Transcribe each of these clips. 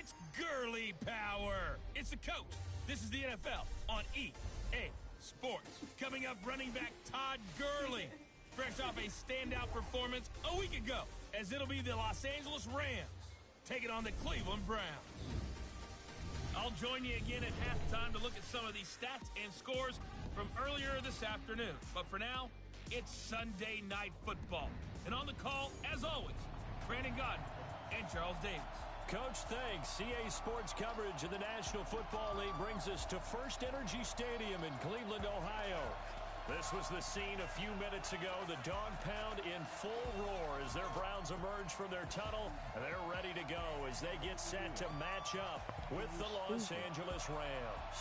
It's Gurley power. It's the coach. This is the NFL on EA Sports. Coming up, running back Todd Gurley, fresh off a standout performance a week ago, as it'll be the Los Angeles Rams taking on the Cleveland Browns. I'll join you again at halftime to look at some of these stats and scores from earlier this afternoon. But for now, it's Sunday Night Football. And on the call, as always, Brandon Godden and Charles Davis. Coach, thanks. CA Sports coverage of the National Football League brings us to First Energy Stadium in Cleveland, Ohio. This was the scene a few minutes ago. The dog pound in full roar as their Browns emerge from their tunnel. They're ready to go as they get set to match up with the Los Angeles Rams.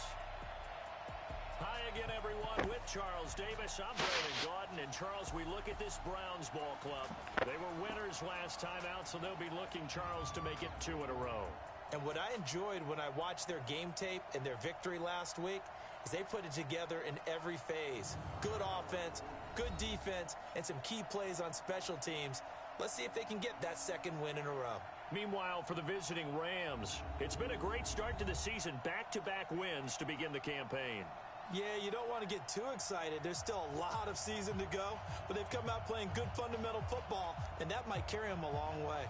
Hi again, everyone, with Charles Davis. I'm Brandon Godden. And, Charles, we look at this Browns ball club. They were winners last time out, so they'll be looking, Charles, to make it 2 in a row. And what I enjoyed when I watched their game tape and their victory last week is they put it together in every phase. Good offense, good defense, and some key plays on special teams. Let's see if they can get that second win in a row. Meanwhile, for the visiting Rams, it's been a great start to the season. Back-to-back wins to begin the campaign. Yeah, you don't want to get too excited. There's still a lot of season to go, but they've come out playing good fundamental football, and that might carry them a long way.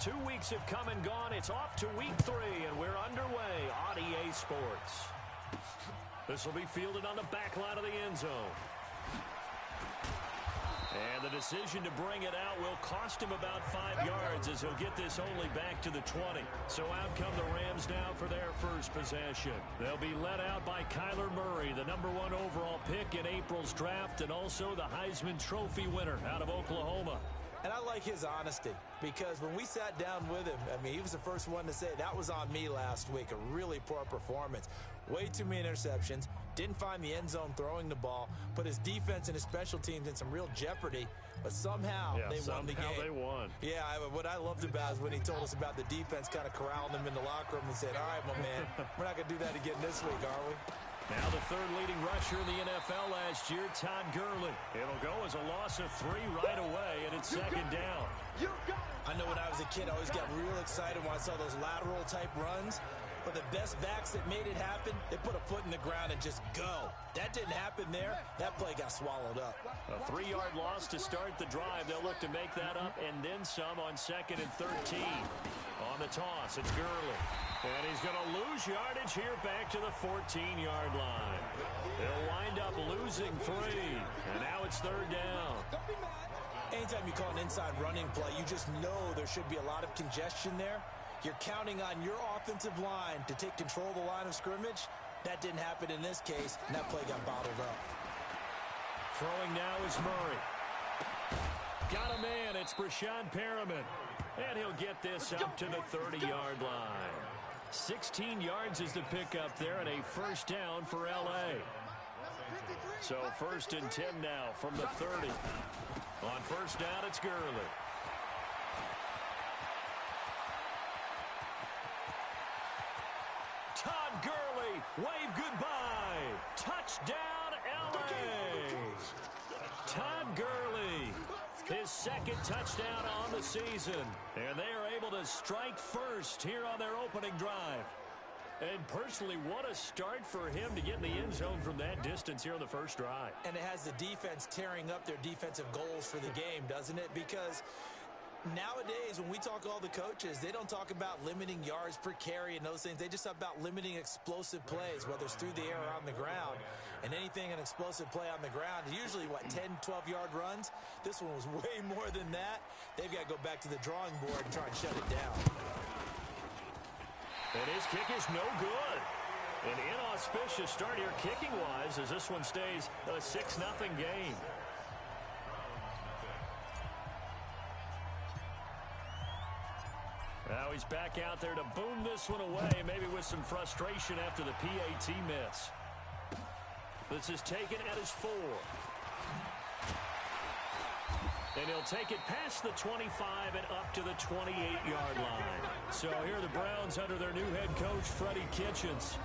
Two weeks have come and gone. It's off to week 3, and we're underway on EA Sports. This will be fielded on the back line of the end zone. And the decision to bring it out will cost him about 5 yards as he'll get this only back to the 20. So out come the Rams now for their first possession. They'll be led out by Kyler Murray, the #1 overall pick in April's draft, and also the Heisman Trophy winner out of Oklahoma. And I like his honesty, because when we sat down with him, I mean, he was the first one to say, that was on me last week, a really poor performance. Way too many interceptions, didn't find the end zone throwing the ball, put his defense and his special teams in some real jeopardy, but somehow they won the game. Somehow they won. Yeah, what I loved about is when he told us about the defense kind of corralling them in the locker room and said, all right, my man, we're not going to do that again this week, are we? Now the third leading rusher in the NFL last year, Todd Gurley. It'll go as a loss of 3 right away, and it's second down. I know when I was a kid, I always got real excited when I saw those lateral-type runs. But the best backs that made it happen, they put a foot in the ground and just go. That didn't happen there. That play got swallowed up. A 3-yard loss to start the drive. They'll look to make that up and then some on 2nd and 13. On the toss, it's Gurley. And he's going to lose yardage here back to the 14-yard line. They'll wind up losing 3. And now it's 3rd down. Anytime you call an inside running play, you just know there should be a lot of congestion there. You're counting on your offensive line to take control of the line of scrimmage. That didn't happen in this case, and that play got bottled up. Throwing now is Murray. Got a man. It's Brashad Perriman. And he'll get this up to the 30-yard line. 16 yards is the pickup there, and a first down for L.A. So 1st and 10 now from the 30. On first down, it's Gurley. Todd Gurley, wave goodbye. Touchdown, L.A. Todd Gurley, his 2nd touchdown on the season. And they are able to strike first here on their opening drive. And personally, what a start for him to get in the end zone from that distance here on the first drive. And it has the defense tearing up their defensive goals for the game, doesn't it? Because nowadays, when we talk to all the coaches, they don't talk about limiting yards per carry and those things. They just talk about limiting explosive plays, whether it's through the air or on the ground. And anything an explosive play on the ground, usually, 10, 12-yard runs? This one was way more than that. They've got to go back to the drawing board and try and shut it down. And his kick is no good. An inauspicious start here kicking-wise as this one stays a 6-0 game. Now he's back out there to boom this one away, maybe with some frustration after the PAT miss. This is taken at his 4. And he'll take it past the 25 and up to the 28-yard line. So here are the Browns under their new head coach, Freddie Kitchens.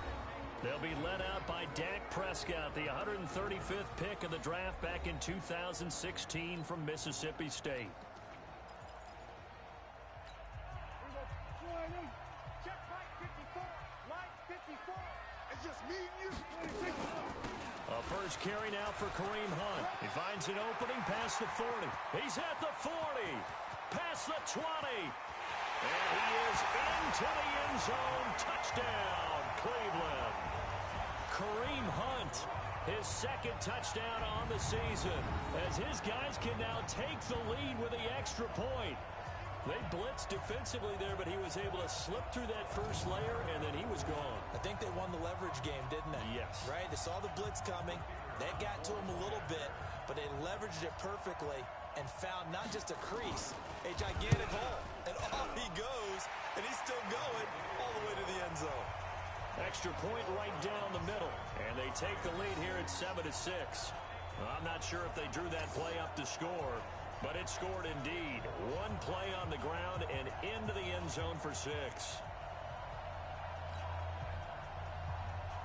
They'll be led out by Dak Prescott, the 135th pick of the draft back in 2016 from Mississippi State. A first carry now for Kareem Hunt. He finds an opening past the 40. He's at the 40. Past the 20. And he is into the end zone. Touchdown, Cleveland. Kareem Hunt, his second touchdown on the season, as his guys can now take the lead with the extra point. They blitzed defensively there, but he was able to slip through that first layer, and then he was gone. I think they won the leverage game, didn't they? Yes. Right? They saw the blitz coming. That got to him a little bit, but they leveraged it perfectly and found not just a crease, a gigantic hole. And off he goes, and he's still going all the way to the end zone. Extra point right down the middle, and they take the lead here at 7-6. I'm not sure if they drew that play up to score, but it scored indeed. One play on the ground and into the end zone for 6.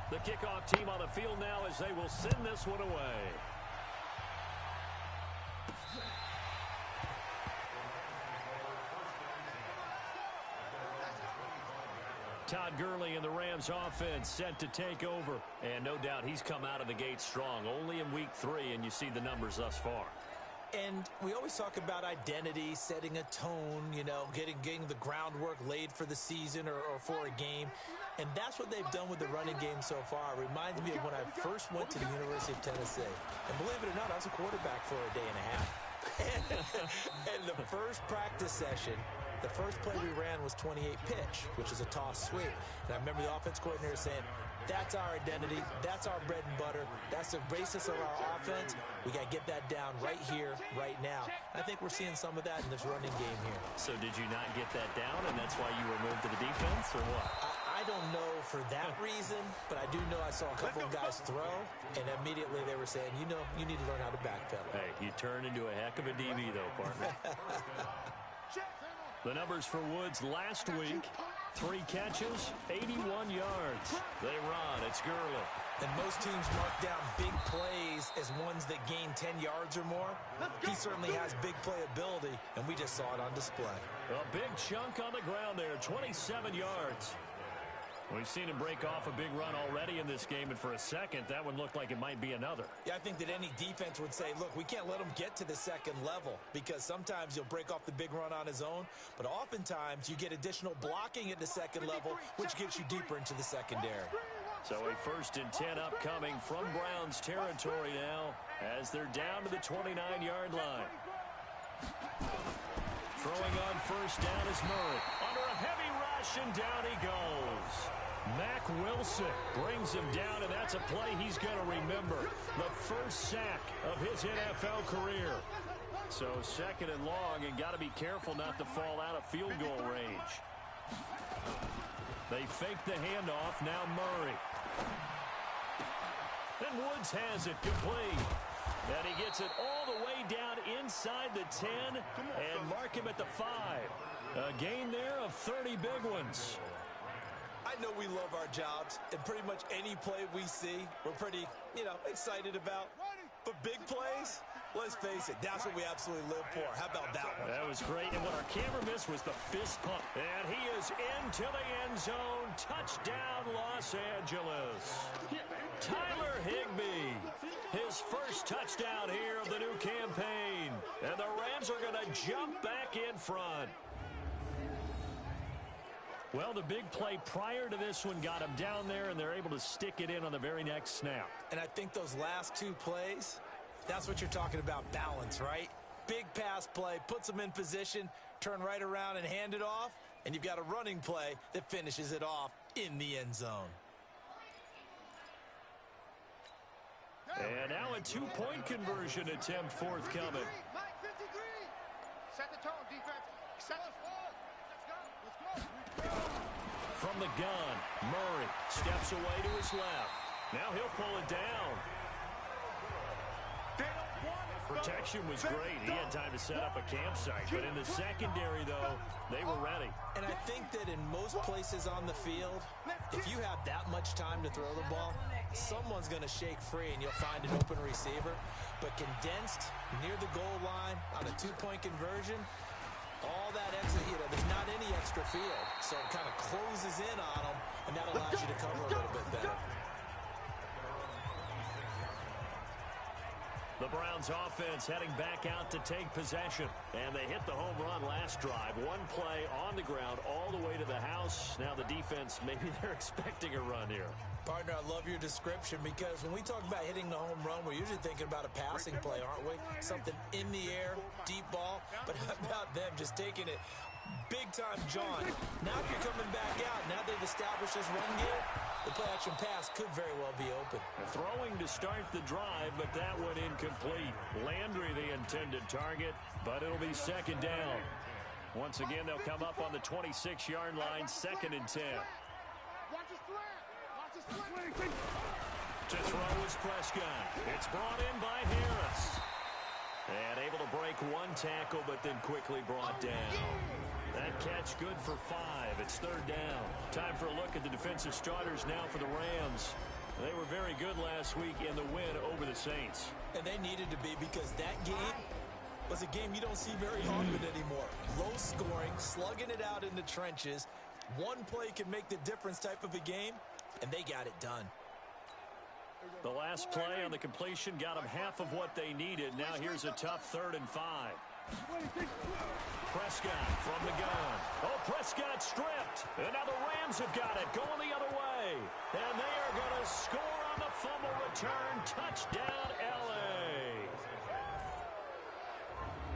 The kickoff team on the field now as they will send this one away. Todd Gurley and the Rams offense set to take over. And no doubt he's come out of the gate strong. Only in week 3, and you see the numbers thus far. And we always talk about identity, setting a tone, you know, getting the groundwork laid for the season or for a game. And that's what they've done with the running game so far. It reminds me of when I first went to the University of Tennessee. And believe it or not, I was a quarterback for a day and a half. And the first practice session, the first play we ran was 28 pitch, which is a toss sweep. And I remember the offense coordinator saying, that's our identity. That's our bread and butter. That's the basis of our offense. We got to get that down right here, right now. I think we're seeing some of that in this running game here. So did you not get that down, and that's why you were moved to the defense, or what? I don't know for that reason, but I do know I saw a couple of guys throw, and immediately they were saying, you know, you need to learn how to backpedal. Hey, you turned into a heck of a DB, though, partner. The numbers for Woods last week: 3 catches, 81 yards. They run. It's Gurley. And most teams mark down big plays as ones that gain 10 yards or more. He certainly has big play ability, and we just saw it on display. A big chunk on the ground there, 27 yards. We've seen him break off a big run already in this game, and for a second, that one looked like it might be another. Yeah, I think that any defense would say, look, we can't let him get to the second level, because sometimes he'll break off the big run on his own, but oftentimes you get additional blocking at the second level, which gets you deeper into the secondary. So a 1st and 10 upcoming from Browns territory now, as they're down to the 29-yard line. Throwing on first down is Murray. Under a heavy rush, and down he goes. Mack Wilson brings him down, and that's a play he's going to remember. The first sack of his NFL career. So 2nd and long, and got to be careful not to fall out of field goal range. They fake the handoff. Now Murray. And Woods has it complete. And he gets it all the way down inside the 10 and mark him at the 5. A gain there of 30 big ones. I know we love our jobs, and pretty much any play we see, we're pretty, excited about. But big plays, let's face it, that's what we absolutely live for. How about that one? That was great, and what our camera missed was the fist pump. And he is into the end zone. Touchdown, Los Angeles. Tyler Higbee, his first touchdown here of the new campaign. And the Rams are going to jump back in front. Well, the big play prior to this one got him down there, and they're able to stick it in on the very next snap. And I think those last 2 plays, that's what you're talking about, balance, right? Big pass play, puts them in position, turn right around and hand it off, and you've got a running play that finishes it off in the end zone. And now a 2-point conversion attempt forthcoming. Set the tone, defense. Set the From the gun, Murray steps away to his left. Now he'll pull it down. protection was great. He had time to set up a campsite. But in the secondary, though, they were ready. And I think that in most places on the field, if you have that much time to throw the ball, someone's going to shake free and you'll find an open receiver. But condensed near the goal line on a two-point conversion, all that extra, there's not any extra field. So it kind of closes in on them, and that allows you to cover a little bit better. The Browns offense heading back out to take possession. And they hit the home run last drive. One play on the ground all the way to the house. Now the defense, maybe they're expecting a run here. Partner, I love your description because when we talk about hitting the home run, we're usually thinking about a passing play, aren't we? Something in the air, deep ball. But how about them just taking it big-time, John? Now if you're coming back out, now they've established this run game, the play-action pass could very well be open. Throwing to start the drive, but that one incomplete. Landry the intended target, but it'll be second down. Once again, they'll come up on the 26-yard line, 2nd and 10. To throw is Prescott. It's brought in by Harris. And able to break one tackle, but then quickly brought down. That catch good for 5. It's 3rd down. Time for a look at the defensive starters now for the Rams. They were very good last week in the win over the Saints. And they needed to be because that game was a game you don't see very often anymore. Low scoring, slugging it out in the trenches. One play can make the difference type of a game, and they got it done. The last play on the completion got them half of what they needed. Now here's a tough 3rd and 5. Prescott from the gun. Oh, Prescott stripped. And now the Rams have got it going the other way. And they are going to score on the fumble return. Touchdown, L.A.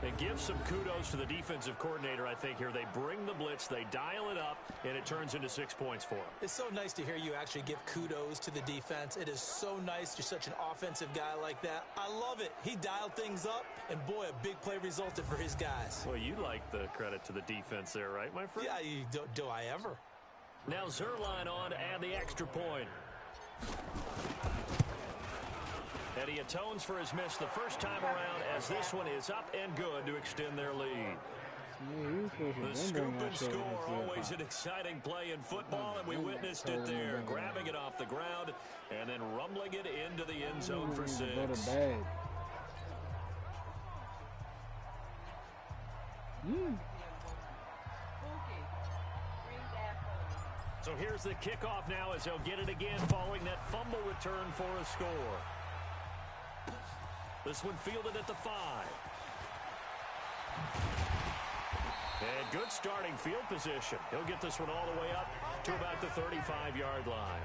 And give some kudos to the defensive coordinator, I think, here. They bring the blitz, they dial it up, and it turns into 6 points for them. It's so nice to hear you actually give kudos to the defense. It is so nice. You're such an offensive guy like that. I love it. He dialed things up, and boy, a big play resulted for his guys. Well, you like the credit to the defense there, right, my friend? Yeah, do I ever? Now Zerline on to add the extra point. And he atones for his miss the first time around as this one is up and good to extend their lead. The scoop and score, always an exciting play in football, and we witnessed it there. Grabbing it off the ground and then rumbling it into the end zone for 6. So here's the kickoff now as they'll get it again following that fumble return for a score. This one fielded at the 5. And good starting field position. He'll get this one all the way up to about the 35-yard line.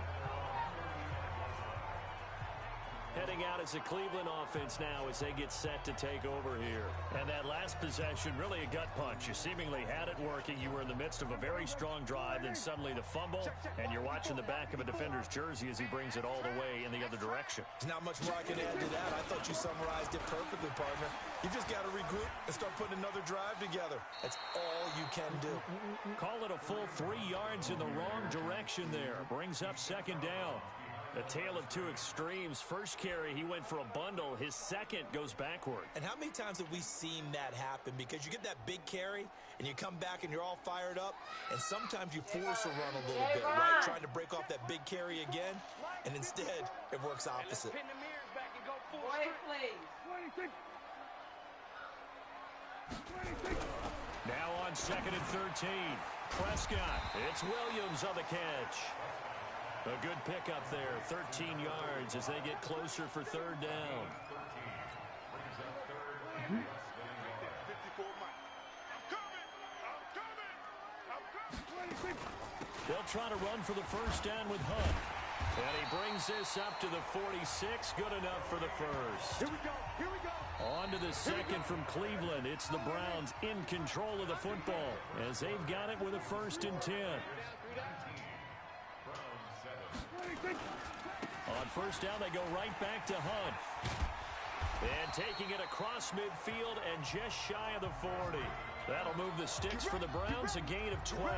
Heading out as a Cleveland offense now as they get set to take over here. And that last possession, really a gut punch. You seemingly had it working. You were in the midst of a very strong drive, then suddenly the fumble, and you're watching the back of a defender's jersey as he brings it all the way in the other direction. There's not much more I can add to that. I thought you summarized it perfectly, partner. You just got to regroup and start putting another drive together. That's all you can do. Call it a full 3 yards in the wrong direction there. Brings up 2nd down. A tale of two extremes. First carry, he went for a bundle. His second goes backward. And how many times have we seen that happen? Because you get that big carry, and you come back and you're all fired up, and sometimes you force a run a little bit, right? Trying to break off that big carry again, and instead, it works opposite. Now on 2nd and 13. Prescott. It's Williams on the catch. A good pickup there, 13 yards as they get closer for 3rd down. They'll try to run for the first down with Hunt. And he brings this up to the 46. Good enough for the first. Here we go. On to the second from Cleveland. It's the Browns in control of the football as they've got it with a 1st and 10. On first down, they go right back to Hunt. And taking it across midfield and just shy of the 40. That'll move the sticks for the Browns, a gain of 12.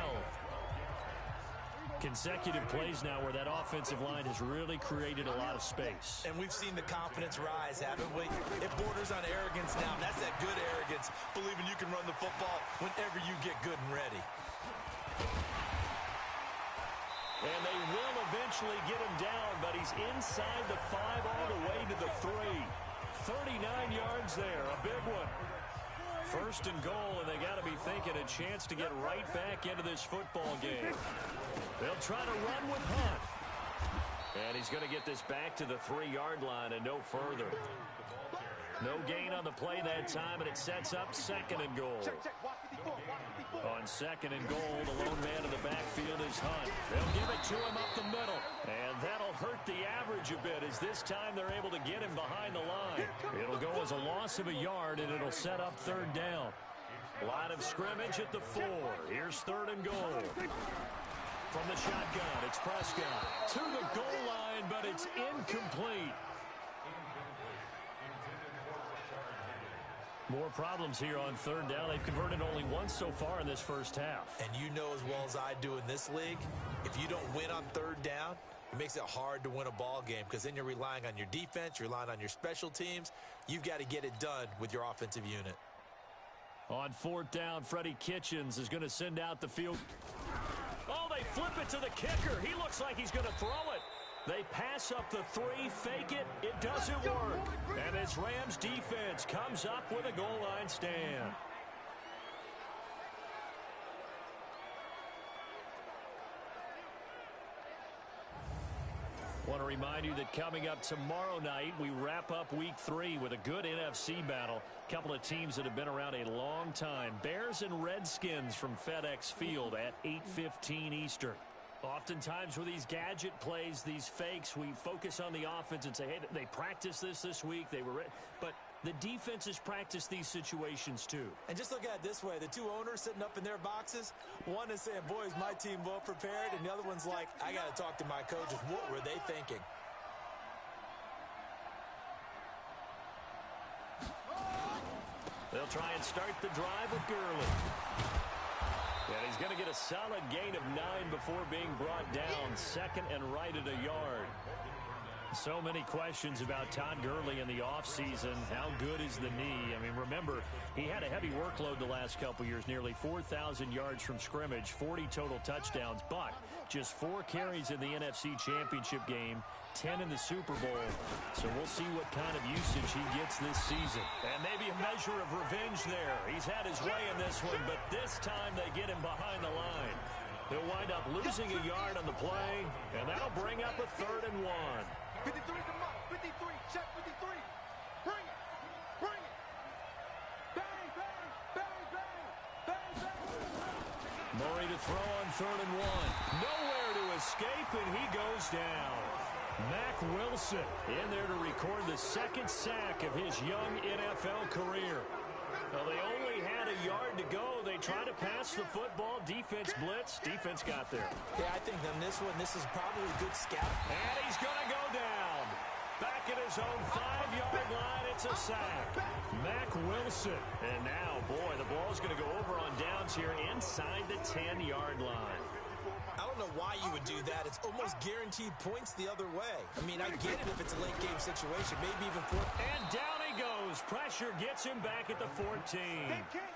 Consecutive plays now where that offensive line has really created a lot of space. And we've seen the confidence rise, haven't we? It borders on arrogance now. And that's that good arrogance, believing you can run the football whenever you get good and ready. And they will eventually get him down, but he's inside the 5 all the way to the 3. 39 yards there, a big one. First and goal, and they got to be thinking a chance to get right back into this football game. They'll try to run with Hunt. And he's going to get this back to the 3-yard line and no further. No gain on the play that time, and it sets up second and goal. On second and goal, the lone man in the backfield is Hunt. They'll give it to him up the middle. And that'll hurt the average a bit as this time they're able to get him behind the line. It'll go as a loss of a yard, and it'll set up third down. Line of scrimmage at the 4. Here's third and goal. From the shotgun, it's Prescott to the goal line, but it's incomplete. More problems here on third down. They've converted only once so far in this first half. And you know as well as I do in this league, if you don't win on third down, it makes it hard to win a ball game because then you're relying on your defense, you're relying on your special teams. You've got to get it done with your offensive unit. On fourth down, Freddie Kitchens is going to send out the field. Oh, they flip it to the kicker. He looks like he's going to throw it. They pass up the 3, fake it. It doesn't work. And this Rams defense comes up with a goal line stand. Want to remind you that coming up tomorrow night, we wrap up week 3 with a good NFC battle. A couple of teams that have been around a long time. Bears and Redskins from FedEx Field at 8:15 Eastern. Oftentimes with these gadget plays, these fakes, we focus on the offense and say, hey, they practiced this week. They were, but the defenses practice these situations too. And just look at it this way. The two owners sitting up in their boxes, one is saying, boy, is my team well prepared, and the other one's like, I got to talk to my coaches. What were they thinking? They'll try and start the drive with Gurley. And he's going to get a solid gain of 9 before being brought down. Second and right at a yard. So many questions about Todd Gurley in the offseason. How good is the knee? I mean, remember, he had a heavy workload the last couple years. Nearly 4,000 yards from scrimmage, 40 total touchdowns, but just 4 carries in the NFC Championship game, 10 in the Super Bowl. So we'll see what kind of usage he gets this season. And maybe a measure of revenge there. He's had his way in this one, but this time they get him behind the line. He'll wind up losing a yard on the play, and that'll bring up a 3rd and 1. 53 come up. 53. Check 53. Bring it. Bring it. Bang, bang, bang, bang, bang, bang. Murray to throw on 3rd and 1. Nowhere to escape, and he goes down. Mack Wilson in there to record the 2nd sack of his young NFL career. Well, they only had a yard to go. They tried to pass the football. Defense blitz. Defense got there. Yeah, I think on this one, this is probably a good scout. And he's going to go down. Back at his own 5-yard line, it's a sack. Mack Wilson. And now, boy, the ball's going to go over on downs here inside the 10-yard line. I don't know why you would do that. It's almost guaranteed points the other way. I mean, I get it if it's a late game situation, maybe even 4. And down he goes. Pressure gets him back at the 14.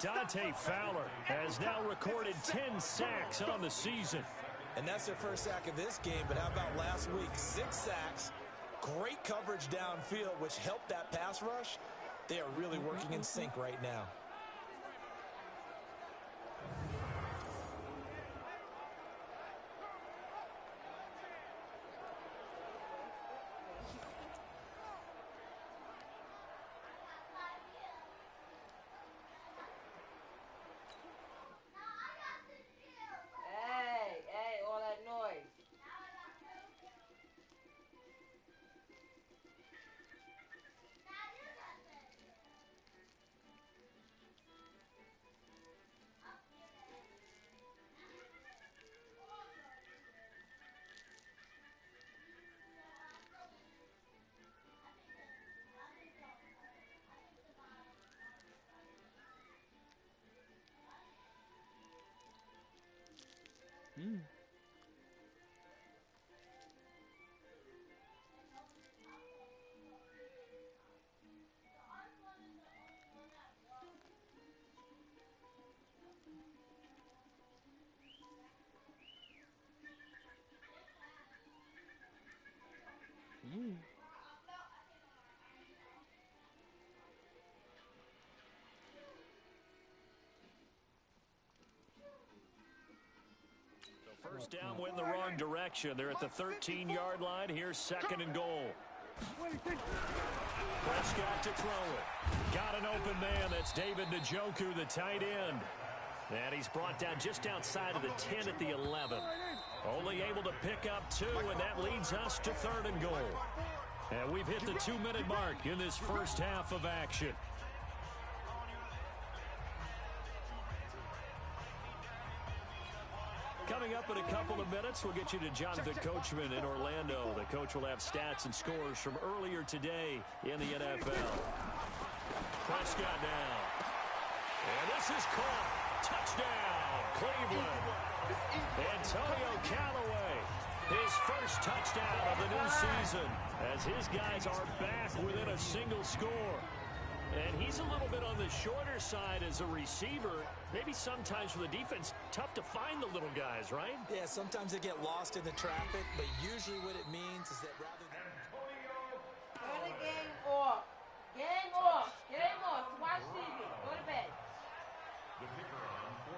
Dante Fowler has now recorded 10 sacks on the season. And that's their first sack of this game, but how about last week? 6 sacks, great coverage downfield, which helped that pass rush. They are really working in sync right now. First down went in the wrong direction. They're at the 13-yard line. Here's second and goal. Prescott to throw it. Got an open man. That's David Njoku, the tight end. And he's brought down just outside of the 10 at the 11. Only able to pick up 2, and that leads us to third and goal. And we've hit the 2-minute mark in this first half of action. Coming up in a couple of minutes, we'll get you to Jonathan Coachman in Orlando. The coach will have stats and scores from earlier today in the NFL. Prescott now. And this is caught. Touchdown, Cleveland. Antonio Callaway, his first touchdown of the new season, as his guys are back within a single score. And he's a little bit on the shorter side as a receiver. Maybe sometimes for the defense, tough to find the little guys, right? Yeah, sometimes they get lost in the traffic, but usually what it means is that rather than... Turn the game off. Game off. Game off. Watch TV. Go to bed.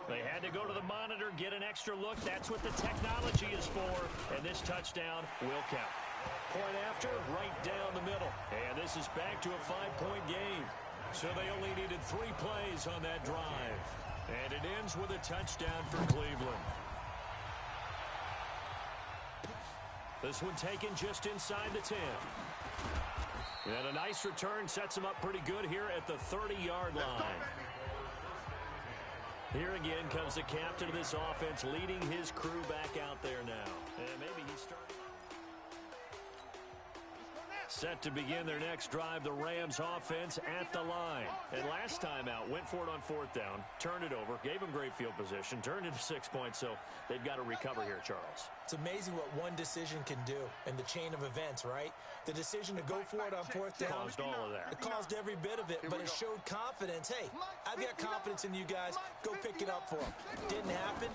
They had to go to the monitor, get an extra look. That's what the technology is for. And this touchdown will count. Point after, right down the middle. And this is back to a 5-point game. So they only needed 3 plays on that drive. And it ends with a touchdown for Cleveland. This one taken just inside the 10. And a nice return sets him up pretty good here at the 30-yard line. Here again comes the captain of this offense, leading his crew back out there now. And maybe he's starting. Set to begin their next drive, the Rams offense at the line. And last time out, went for it on 4th down, turned it over, gave them great field position, turned it to 6 points, so they've got to recover here, Charles. It's amazing what one decision can do in the chain of events, right? The decision to go for it on 4th down. Caused all of that. It caused every bit of it, but it showed confidence. Hey, I've got confidence in you guys. Go pick it up for them. Didn't happen.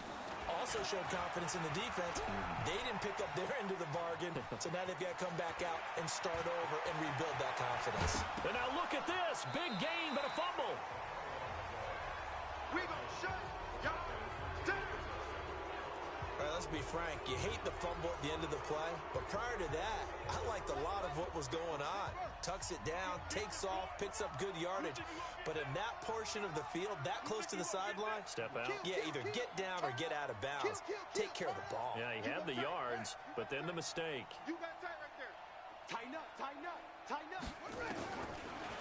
Also showed confidence in the defense. They didn't pick up their end of the bargain, so now they've got to come back out and start over and rebuild that confidence. And now look at this. Big gain, but a fumble. We gonna shut y'all down. All right, let's be frank. You hate the fumble at the end of the play, but prior to that, I liked a lot of what was going on. Tucks it down, takes off, picks up good yardage. But in that portion of the field, that close to the sideline, step out. Yeah, either get down or get out of bounds. Take care of the ball. Yeah, he had the yards, but then the mistake. You got tight right there. Tighten up, tighten up, tighten up.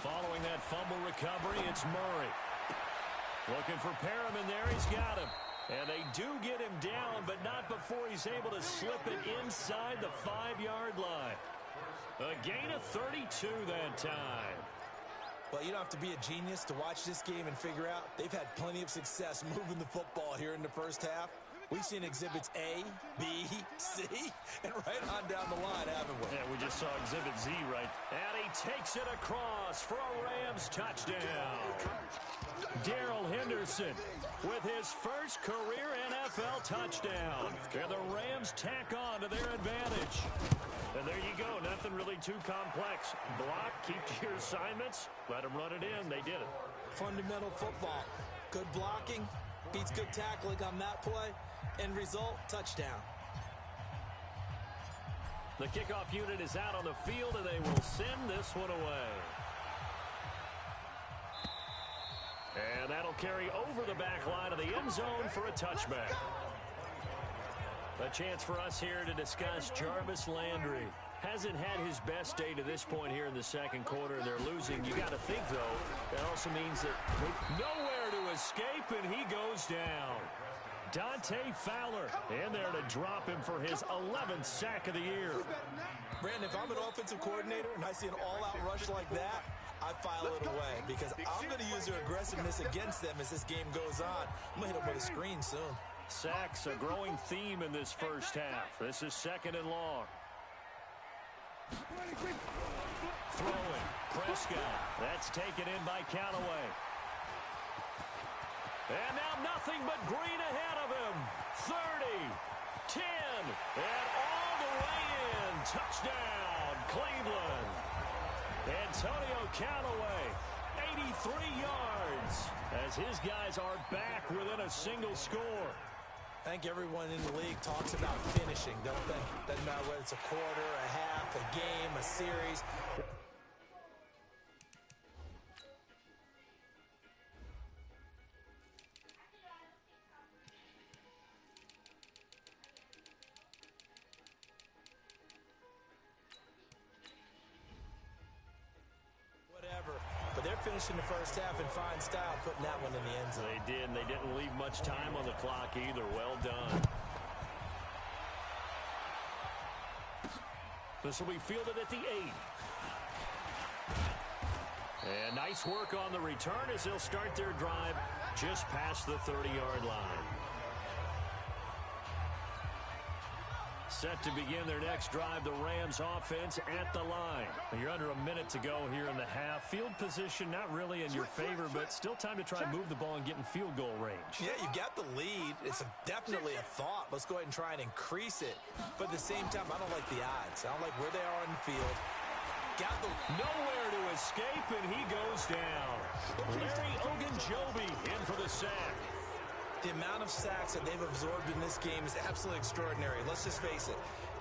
Following that fumble recovery, it's Murray. Looking for Perriman there. He's got him. And they do get him down, but not before he's able to slip it inside the 5-yard line. A gain of 32 that time. Well, you don't have to be a genius to watch this game and figure out they've had plenty of success moving the football here in the first half. We've seen exhibits A, B, C, and right on down the line, haven't we? Yeah, we just saw exhibit Z, right? And he takes it across for a Rams touchdown. Darrell Henderson with his first career NFL touchdown. And the Rams tack on to their advantage. And there you go. Nothing really too complex. Block, keep to your assignments, let them run it in. They did it. Fundamental football. Good blocking, beats good tackling on that play. End result, touchdown. The kickoff unit is out on the field, and they will send this one away. And that'll carry over the back line of the end zone for a touchback. A chance for us here to discuss Jarvis Landry. Hasn't had his best day to this point here in the second quarter. They're losing. You got to think, though, that also means that nowhere to escape, and he goes down. Dante Fowler in there to drop him for his 11th sack of the year. Brandon, if I'm an offensive coordinator and I see an all-out rush like that, I file it away because I'm going to use their aggressiveness against them as this game goes on. I'm going to hit them with a screen soon. Sacks, a growing theme in this first half. This is 2nd and long. Throwing, Prescott. That's taken in by Callaway. And now nothing but green ahead of him. 30, 10, and all the way in. Touchdown, Cleveland. Antonio Callaway, 83 yards, as his guys are back within a single score. I think everyone in the league talks about finishing, don't they? Doesn't matter whether it's a quarter, a half, a game, a series. Finishing the first half in fine style, putting that one in the end zone. They did, and they didn't leave much time on the clock either. Well done. This will be fielded at the 8. And nice work on the return as they'll start their drive just past the 30-yard line. Set to begin their next drive, the Rams offense at the line. You're under a minute to go here in the half. Field position not really in your favor, but still time to try and move the ball and get in field goal range. Yeah, you got the lead. It's definitely a thought. Let's go ahead and try and increase it. But at the same time, I don't like the odds. I don't like where they are on the field. Got the nowhere to escape, and he goes down. Larry Ogunjobi in for the sack. The amount of sacks that they've absorbed in this game is absolutely extraordinary. Let's just face it.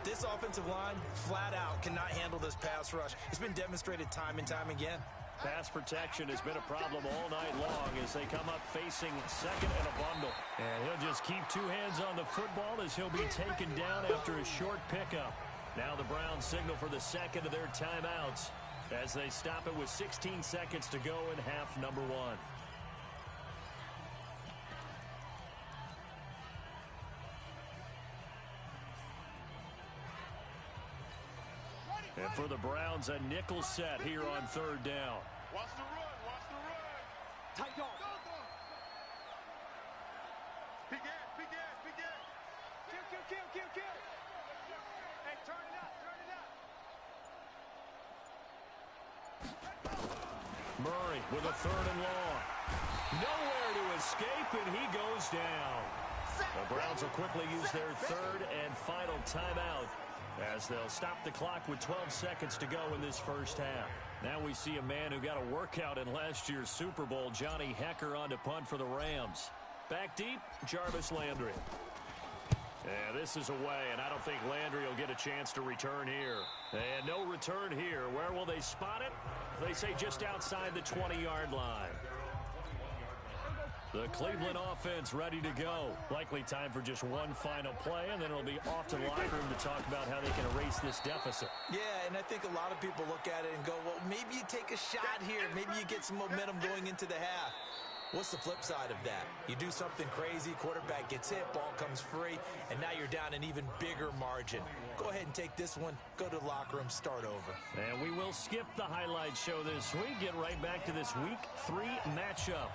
This offensive line, flat out, cannot handle this pass rush. It's been demonstrated time and time again. Pass protection has been a problem all night long as they come up facing second and a bundle. And he'll just keep two hands on the football as he'll be taken down after a short pickup. Now the Browns signal for the second of their timeouts as they stop it with 16 seconds to go in half number 1. And for the Browns, a nickel set here on third down. Watch the run, watch the run. Tight dog. Big ass, big ass, big ass. Kill. Hey, turn it up, Murray with a third and long. Nowhere to escape, and he goes down. The Browns will quickly use their third and final timeout as they'll stop the clock with 12 seconds to go in this first half. Now we see a man who got a workout in last year's Super Bowl, Johnny Hekker, on to punt for the Rams. Back deep, Jarvis Landry. And this is away, and I don't think Landry will get a chance to return here. And no return here. Where will they spot it? They say just outside the 20-yard line. The Cleveland offense ready to go. Likely time for just one final play, and then it'll be off to the locker room to talk about how they can erase this deficit. Yeah, and I think a lot of people look at it and go, well, maybe you take a shot here. Maybe you get some momentum going into the half. What's the flip side of that? You do something crazy, quarterback gets hit, ball comes free, and now you're down an even bigger margin. Go ahead and take this one, go to the locker room, start over. And we will skip the highlight show this week, get right back to this Week 3 matchup.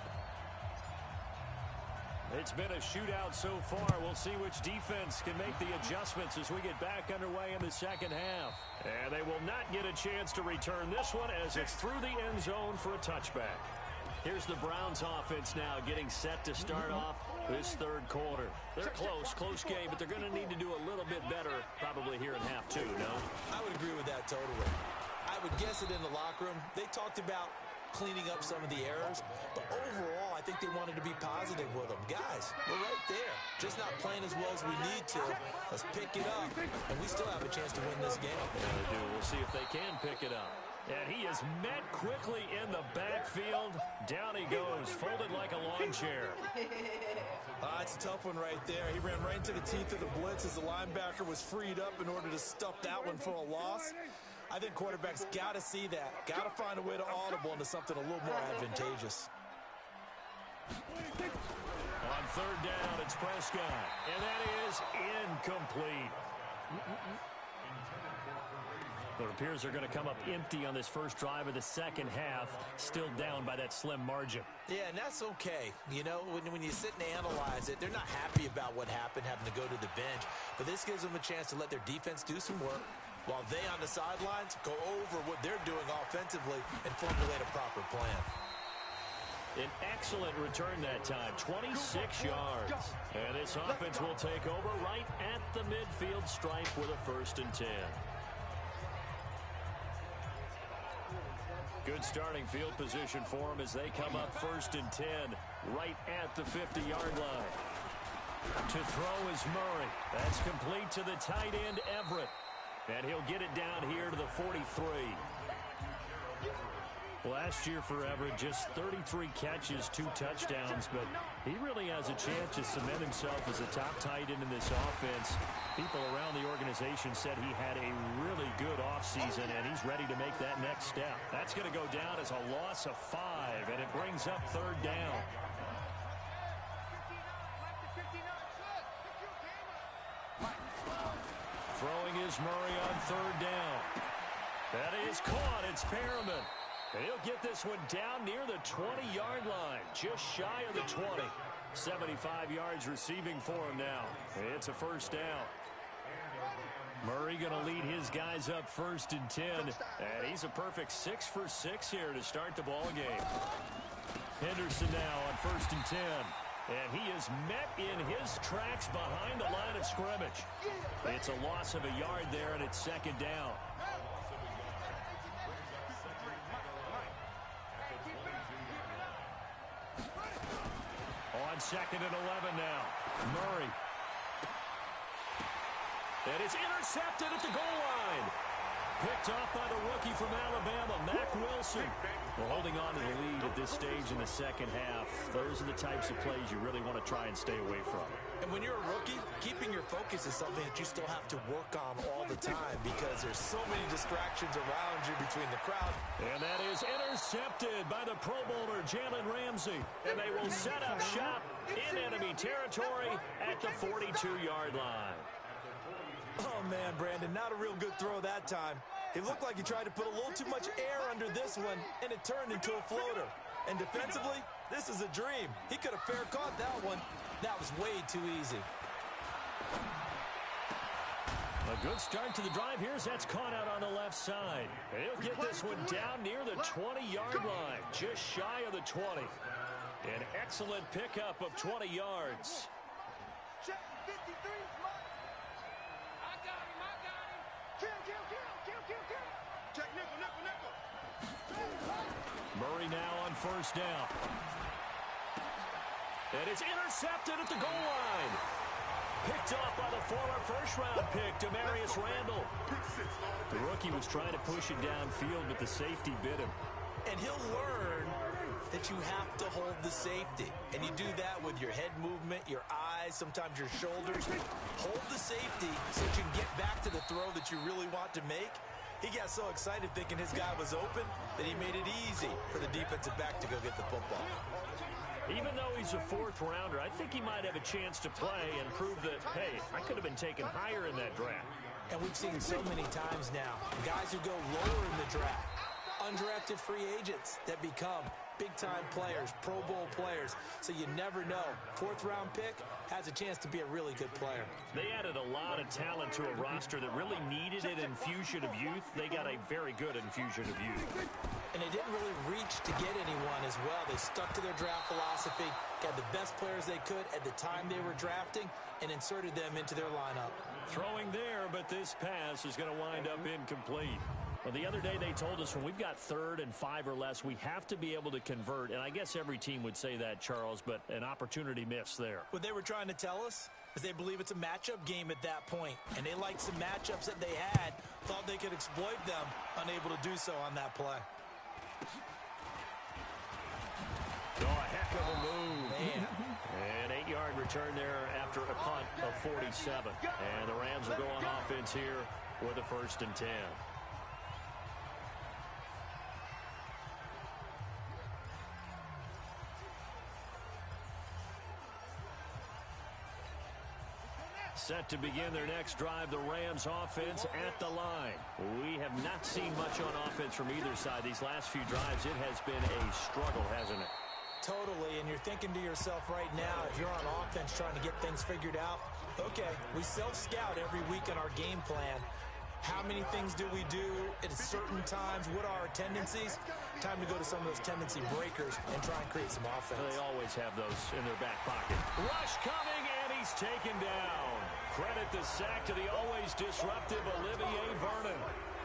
It's been a shootout so far. We'll see which defense can make the adjustments as we get back underway in the second half. And they will not get a chance to return this one as it's through the end zone for a touchback. Here's the Browns offense now getting set to start off this third quarter. They're close game, but they're going to need to do a little bit better probably here in half 2, no? I would agree with that totally. I would guess it in the locker room. They talked about cleaning up some of the errors, but overall, I think they wanted to be positive with them. Guys, we're right there. Just not playing as well as we need to. Let's pick it up, and we still have a chance to win this game. Yeah, they do. We'll see if they can pick it up. And he is met quickly in the backfield. Down he goes, folded like a lawn chair. It's a tough one right there. He ran right into the teeth of the blitz as the linebacker was freed up in order to stuff that one for a loss. I think quarterbacks got to see that. Got to find a way to audible into something a little more advantageous. On third down, it's Prescott. And that is incomplete. It appears they're going to come up empty on this first drive of the second half, still down by that slim margin. Yeah, and that's okay. You know, when you sit and analyze it, they're not happy about what happened, having to go to the bench. But this gives them a chance to let their defense do some work, while they on the sidelines go over what they're doing offensively and formulate a proper plan. An excellent return that time, 26 yards. And this offense will take over right at the midfield stripe with a 1st and 10. Good starting field position for them as they come up 1st and 10 right at the 50-yard line. To throw is Murray. That's complete to the tight end, Everett. And he'll get it down here to the 43. Last year for Everett, just 33 catches, 2 touchdowns, but he really has a chance to cement himself as a top tight end in this offense. People around the organization said he had a really good offseason, and he's ready to make that next step. That's going to go down as a loss of 5, and it brings up 3rd down. Throwing is Murray on 3rd down. That is caught. It's Perriman. And he'll get this one down near the 20-yard line, just shy of the 20. 75 yards receiving for him now. It's a 1st down. Murray going to lead his guys up 1st and 10. And he's a perfect 6 for 6 here to start the ball game. Henderson now on 1st and 10. And he is met in his tracks behind the line of scrimmage. It's a loss of a yard there, and it's 2nd down. On 2nd and 11 now. Murray. And it's intercepted at the goal line. Picked off by the rookie from Alabama, Mack Wilson. Well, holding on to the lead at this stage in the 2nd half. Those are the types of plays you really want to try and stay away from. And when you're a rookie, keeping your focus is something that you still have to work on all the time because there's so many distractions around you between the crowd. And that is intercepted by the Pro Bowler, Jalen Ramsey. And they will set up shop in enemy territory at the 42-yard line. Oh, man, Brandon, not a real good throw that time. It looked like he tried to put a little too much air under this one, and it turned into a floater. And defensively, this is a dream. He could have fair caught that one. That was way too easy. A good start to the drive here as that's caught out on the left side. And he'll get this one down near the 20-yard line, just shy of the 20. An excellent pickup of 20 yards. Check 53. I got him. Kill. Check nickel. Murray now on 1st down. And it's intercepted at the goal line. Picked off by the former 1st-round pick, Demarius Randall. The rookie was trying to push it downfield, but the safety bit him. And he'll learn that you have to hold the safety. And you do that with your head movement, your eyes, sometimes your shoulders. Hold the safety so that you can get back to the throw that you really want to make. He got so excited thinking his guy was open that he made it easy for the defensive back to go get the football. Even though he's a 4th rounder, I think he might have a chance to play and prove that, hey, I could have been taken higher in that draft. And we've seen so many times now, guys who go lower in the draft, undrafted free agents that become big-time players, Pro Bowl players. So you never know. 4th-round pick has a chance to be a really good player. They added a lot of talent to a roster that really needed an infusion of youth. They got a very good infusion of youth. And they didn't really reach to get anyone as well. They stuck to their draft philosophy, got the best players they could at the time they were drafting, and inserted them into their lineup. Throwing there, but this pass is going to wind up incomplete. Well, the other day they told us when we've got 3rd and 5 or less, we have to be able to convert. And I guess every team would say that, Charles, but an opportunity missed there. What they were trying to tell us is they believe it's a matchup game at that point. And they liked some matchups that they had, thought they could exploit them, unable to do so on that play. Oh, a heck of a move. Man. An 8-yard return there after a punt of 47. And the Rams will go on offense here with a 1st and 10. Set to begin their next drive, the Rams offense at the line. We have not seen much on offense from either side. These last few drives, it has been a struggle, hasn't it? Totally, and you're thinking to yourself right now, if you're on offense trying to get things figured out, okay, we self-scout every week in our game plan. How many things do we do at certain times? What are our tendencies? Time to go to some of those tendency breakers and try and create some offense. They always have those in their back pocket. Rush coming, and he's taken down. Credit the sack to the always disruptive Olivier Vernon.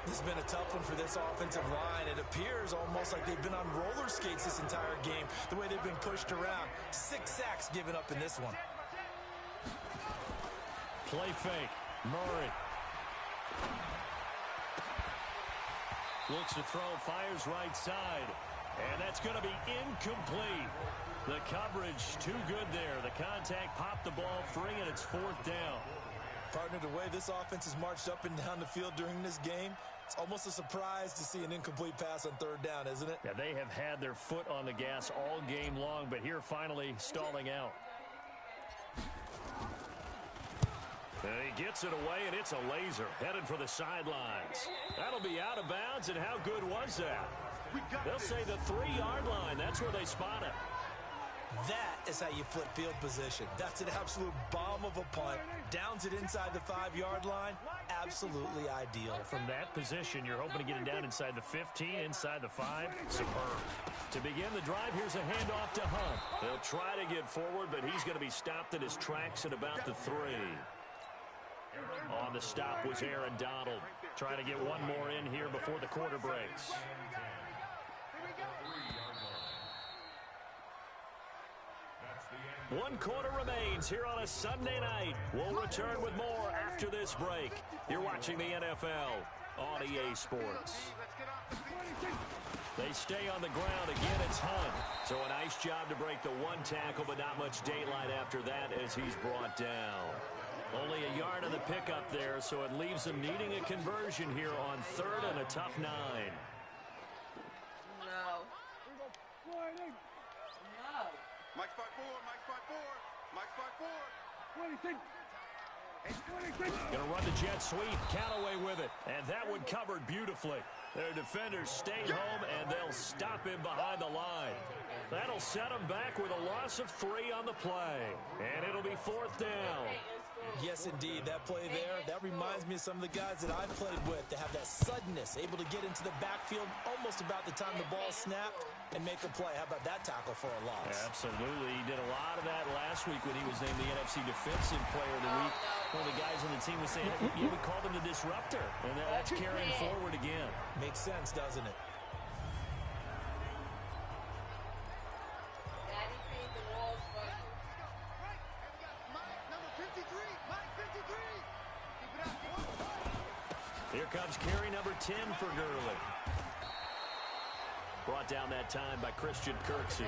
This has been a tough one for this offensive line. It appears almost like they've been on roller skates this entire game, the way they've been pushed around. 6 sacks given up in this one. Play fake. Murray. Looks to throw, fires right side. And that's going to be incomplete. The coverage too good there. The contact popped the ball free, and it's 4th down. Partner, the way this offense has marched up and down the field during this game, it's almost a surprise to see an incomplete pass on 3rd down, isn't it? Yeah, they have had their foot on the gas all game long, but here finally stalling out. And he gets it away, and it's a laser headed for the sidelines. That'll be out of bounds, and how good was that? They'll say the 3-yard line. That's where they spot it. That is how you flip field position. That's an absolute bomb of a punt. Downs it inside the 5-yard line. Absolutely ideal. From that position, you're hoping to get it down inside the 15, inside the 5. Superb. To begin the drive, here's a handoff to Hunt. They'll try to get forward, but he's going to be stopped in his tracks at about the 3. On the stop was Aaron Donald. Trying to get one more in here before the quarter breaks. One quarter remains here on a Sunday night. We'll return with more after this break. You're watching the NFL on EA Sports. They stay on the ground. Again, it's Hunt. So a nice job to break the 1 tackle, but not much daylight after that as he's brought down. Only a yard on the pickup there, so it leaves him needing a conversion here on 3rd and a tough 9. No. Mike spot 4, Mike spot 4, Mike spot 4. Going to run the jet sweep. Callaway with it. And that one covered beautifully. Their defenders stay home, and they'll stop him behind the line. That'll set him back with a loss of 3 on the play. And it'll be 4th down. Yes, indeed. That play there, that reminds me of some of the guys that I played with. They have that suddenness, able to get into the backfield almost about the time the ball snapped and make a play. How about that tackle for a loss? Yeah, absolutely. He did a lot of that last week when he was named the NFC Defensive Player of the Week. One of the guys on the team was saying, we called him the disruptor. And that's carrying forward again. Makes sense, doesn't it? Here comes carry number 10 for Gurley. Brought down that time by Christian Kirksey.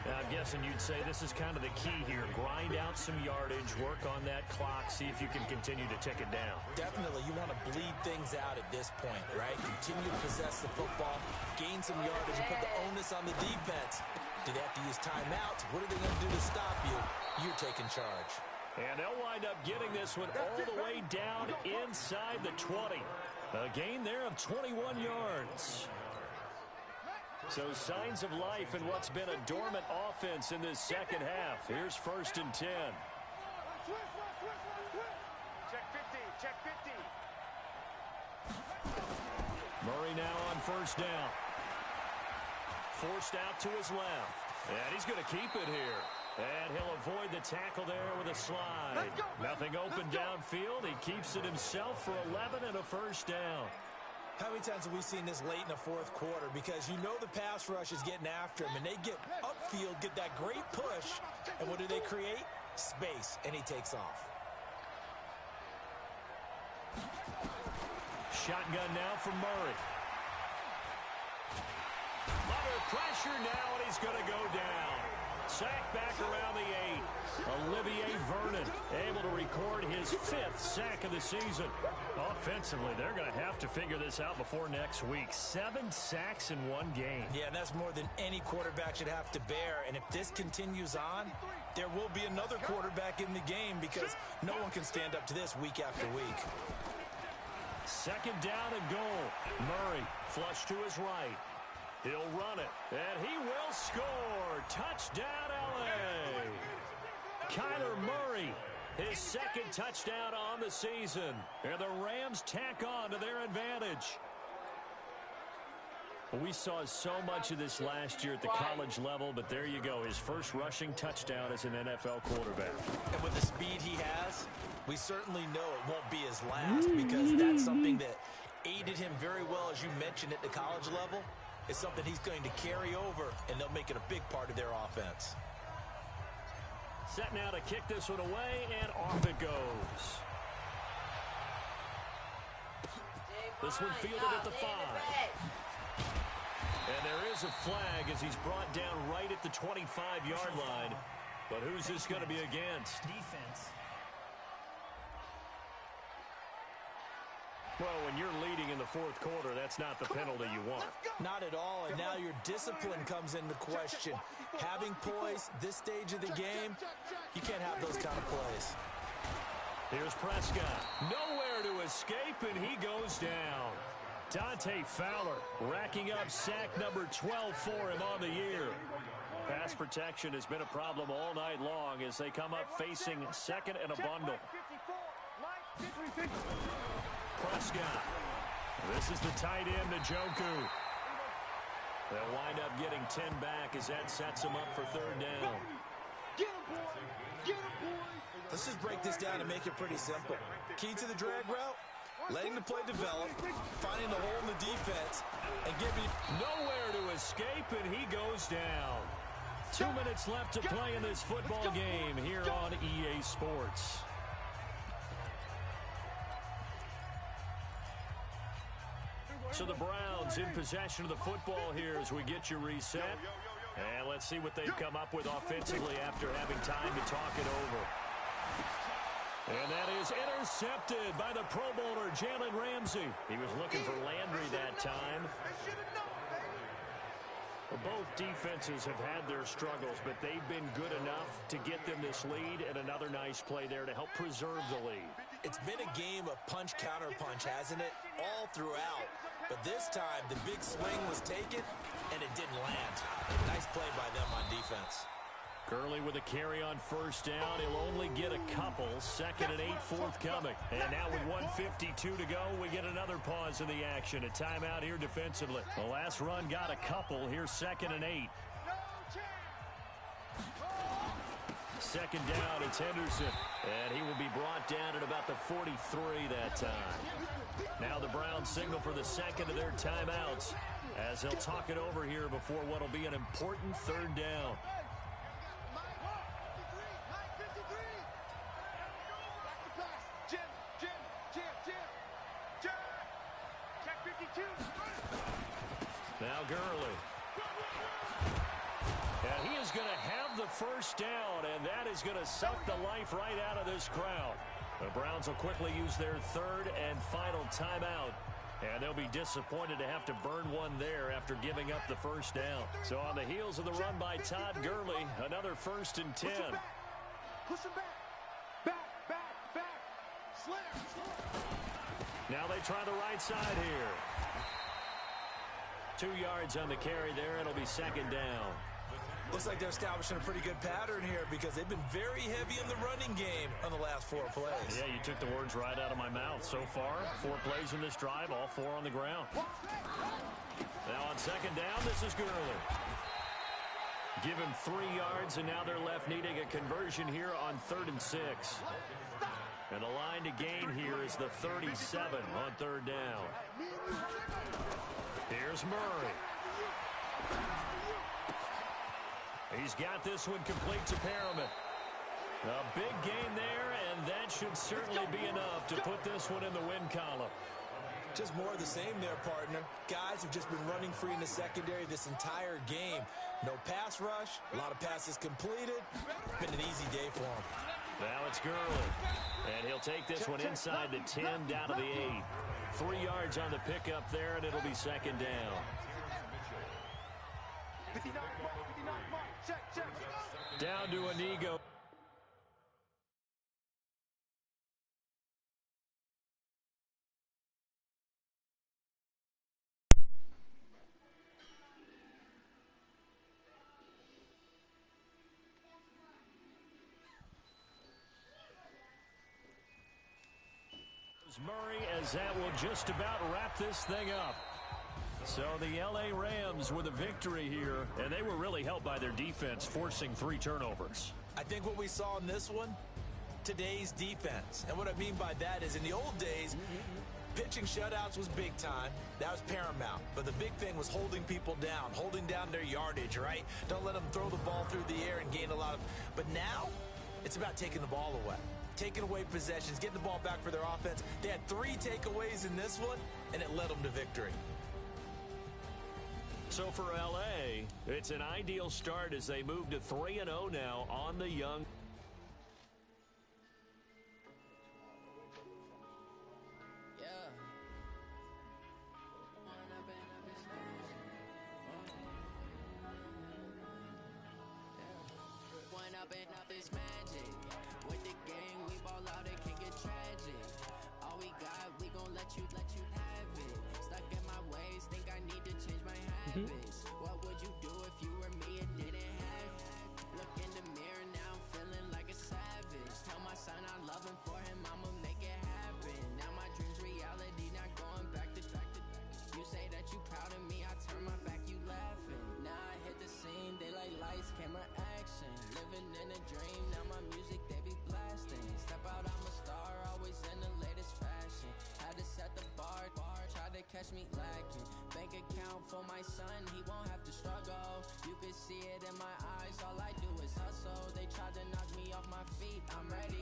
Now, I'm guessing you'd say this is kind of the key here. Grind out some yardage, work on that clock, see if you can continue to tick it down. Definitely. You want to bleed things out at this point, right? Continue to possess the football, gain some yardage, and put the onus on the defense. Do they have to use timeouts? What are they going to do to stop you? You're taking charge. And they'll wind up getting this one all the way down inside the 20. A gain there of 21 yards. So signs of life in what's been a dormant offense in this second half. Here's 1st and 10. Check 50, check 50. Murray now on 1st down. Forced out to his left. And he's going to keep it here. And he'll avoid the tackle there with a slide. Nothing open downfield. He keeps it himself for 11 and a 1st down. How many times have we seen this late in the 4th quarter? Because you know the pass rush is getting after him, and they get upfield, get that great push, and what do they create? Space, and he takes off. Shotgun now from Murray. Under pressure now, and he's going to go down. Sack back around the 8. Olivier Vernon able to record his 5th sack of the season. Offensively, they're going to have to figure this out before next week. 7 sacks in one game. Yeah, and that's more than any quarterback should have to bear. And if this continues on, there will be another quarterback in the game because no one can stand up to this week after week. 2nd down and goal. Murray flush to his right. He'll run it, and he will score. Touchdown, L.A. Kyler Murray, his 2nd touchdown on the season. And the Rams tack on to their advantage. We saw so much of this last year at the college level, but there you go. His first rushing touchdown as an NFL quarterback. And with the speed he has, we certainly know it won't be his last because that's something that aided him very well, as you mentioned, at the college level. It's something he's going to carry over, and they'll make it a big part of their offense. Set now to kick this one away, and off it goes. This one fielded at the 5. And there is a flag as he's brought down right at the 25-yard line. But who's this going to be against? Defense. Well, when you're leading in the fourth quarter, that's not the penalty you want. Not at all, and now your discipline comes into question. Having poise this stage of the game, you can't have those kind of plays. Here's Prescott. Nowhere to escape, and he goes down. Dante Fowler racking up sack number 12 for him on the year. Pass protection has been a problem all night long as they come up facing second and a bundle. Prescott. This is the tight end, Njoku. They'll wind up getting 10 back as that sets them up for third down. Get him, boy! Get him, boy! Let's just break this down and make it pretty simple. Key to the drag route, letting the play develop, finding the hole in the defense, and giving... Nowhere to escape, and he goes down. 2 minutes left to play in this football game here on EA Sports. So the Browns in possession of the football here as we get you reset. And let's see what they've come up with offensively after having time to talk it over. And that is intercepted by the Pro Bowler, Jalen Ramsey. He was looking for Landry that time. Well, both defenses have had their struggles, but they've been good enough to get them this lead, and another nice play there to help preserve the lead. It's been a game of punch-counter-punch, hasn't it? All throughout. But this time, the big swing was taken, and it didn't land. Nice play by them on defense. Gurley with a carry on first down. He'll only get a couple. 2nd and 8 forthcoming. And now with 1:52 to go, we get another pause in the action. A timeout here defensively. The last run got a couple. Here's 2nd and 8. 2nd down, it's Henderson. And he will be brought down at about the 43 that time. Now the Browns signal for the second of their timeouts as they'll talk it over here before what will be an important third down. Now Gurley. And he is going to have the first down, and that is going to suck the life right out of this crowd. The Browns will quickly use their third and final timeout, and they'll be disappointed to have to burn one there after giving up the first down. So on the heels of the run by Todd Gurley, another 1st and 10. Push him back. Back. Slam. Now they try the right side here. 2 yards on the carry there. It'll be 2nd down. Looks like they're establishing a pretty good pattern here because they've been very heavy in the running game on the last 4 plays. Yeah, you took the words right out of my mouth. So far, 4 plays in this drive, all 4 on the ground. Now on 2nd down, this is Gurley. Give him 3 yards, and now they're left needing a conversion here on 3rd and 6. And the line to gain here is the 37 on 3rd down. Here's Murray. He's got this one complete to Perriman. A big gain there, and that should certainly be enough to put this one in the win column. Just more of the same there, partner. Guys have just been running free in the secondary this entire game. No pass rush, a lot of passes completed. Been an easy day for him. Now it's Gurley. And he'll take this one inside the 10 down to the 8. 3 yards on the pickup there, and it'll be 2nd down. 59 mark. Check. Down to Inigo. Murray, as that will just about wrap this thing up. So the L.A. Rams with a victory here, and they were really helped by their defense, forcing 3 turnovers. I think what we saw in this one, today's defense. And what I mean by that is in the old days, Pitching shutouts was big time. That was paramount. But the big thing was holding people down, holding down their yardage, right? Don't let them throw the ball through the air and gain a lot of... But now, it's about taking the ball away. Taking away possessions, getting the ball back for their offense. They had 3 takeaways in this one, and it led them to victory. So for L.A., it's an ideal start as they move to 3-0 now on the young. Up is magic. With the game, we ball out, it can get tragic. All we got, we gon' let you have it. Stuck in my ways, think I need to change my habits. What would you do if you were me and didn't have it? Look in the mirror, now I'm feeling like a savage. Tell my son I love him, for him I'ma make it happen. Now my dream's reality, not going back to. You say that you proud of me, I turn my back, you laughing. Now I hit the scene, they like lights, camera, action. Living in a dream, now my music, they be blasting. Step out, I'm a star, always in the latest fashion. Had to set the bar, try to catch me lacking. Bank account for my son, he won't have to struggle. You can see it in my eyes, all I do is hustle. They tried to knock me off my feet, I'm ready